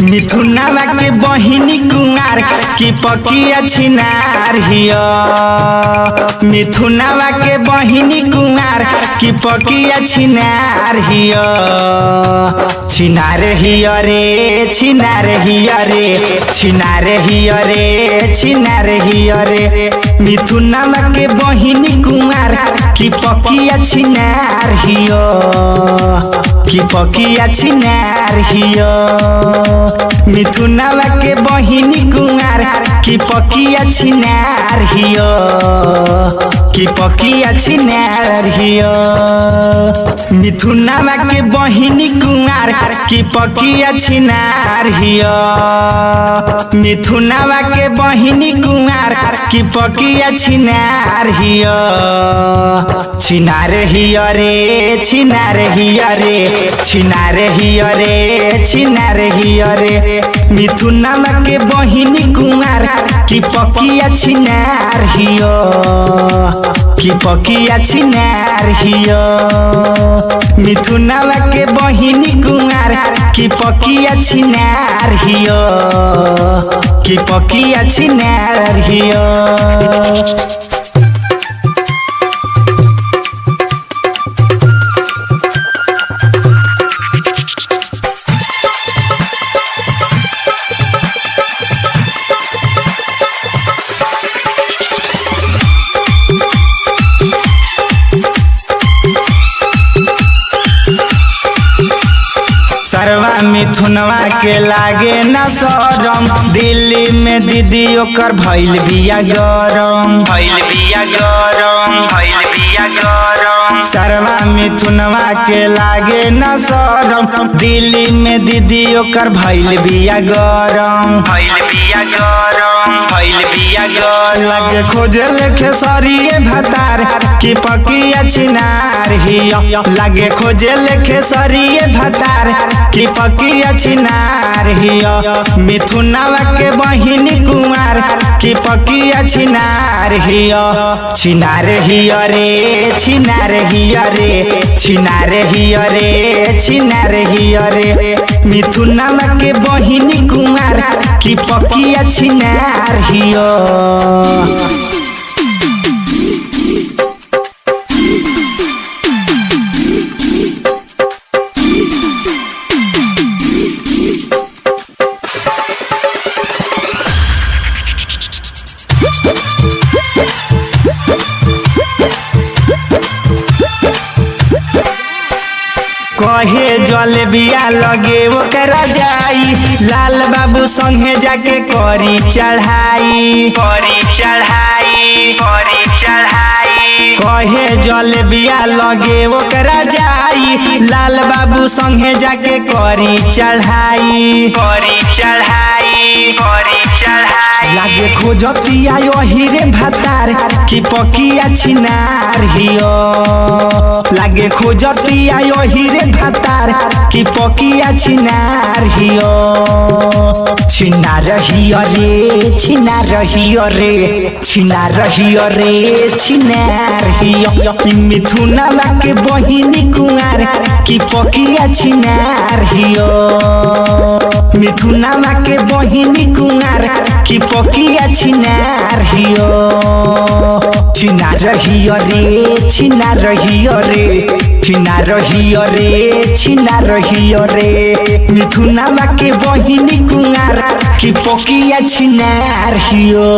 मिथुनावा के बहिनी कुंवार की पकिया छिनार हिया। मिथुनावा के बहिनी कुंवार की पकिया छिनार हिया। छिनार हिया रे छिनार हिया रे छिनार हिया रे छिनार हिया रे। मिथुनावा के बहिनी कुंवार की पकिया छिनार हिया। की पकिया छिनार हिया। मिथुनावा के बहिनी कुंवार की पकिया छिनार हिया। की पकिया छिनार हिया। मिथुनावा के बहिनी कुंवार की पकिया छिनार हिया। मिथुनावा के बहिनी कुंवार की पकिया छिनार हिया। छिनार हिया रे छिनार हिया रे छिनार हिया रे छिनार हिया रे। मिथुनावा के बहिनी कुंवार की पकिया छिनार हिया। की पकिया छिनार हिया। मिथुनावा के बहिनी कुंवार की पकिया छिनार हिया। की पकिया छिनार हिया। सरवा मिथुनवा के लागे न शरम। दिल्ली में दीदी ओकर भइल बिया गरम। भइल बिया गरम भइल बिया गरम। सरवा मिथुनवा के लागे न शरम। दिल्ली में दीदी ओकर भइल बिया गरम। भइल बिया गरम भइल बिया गरम। लगे खोजे लेखे सरिये भतार की पकिया छिनार हिया। लगे खोजे लेखे सरिये भतार की पकिया छिनार हिया। मिथुनावा के बहिनी कुंवार की पकिया छिनार हिया। छिनार हिया रे छिनार हिया रे छिनार हिया रे छिनार हिया रे। मिथुनावा के बहिनी कुंवार की पकिया छिनार हिया। कहे जल बिया लगे ओकरा जाई। लाल बाबू संगे जाके करी चढ़ाई। करी चढ़ाई करी चढ़ाई। कहे जल बिया लगे ओकरा जाई। लाल बाबू संगे जाके करी चढ़ाई। करी चढ़ाई करी चढ़ाई। लागे खोजतिया यही रे भतार की पकिया छिनार हिया। लागे खोजतिया यही रे भतार की पकिया छिनार हिया। छिनार हिया रे छिनार हिया रे छिनार हिया रे छिनार हिया। मिथुनावा के बहिनी कुंवार की पकिया छिनार हिया। मिथुनावा के बहिनी कुंवार की पकिया छिनार हिया। छिनार हिया रे छिनार हिया रे छिनार हिया रे छिनार हिया रे। मिथुनावा के बहिनी कुंवार की पकिया छिनार हिया।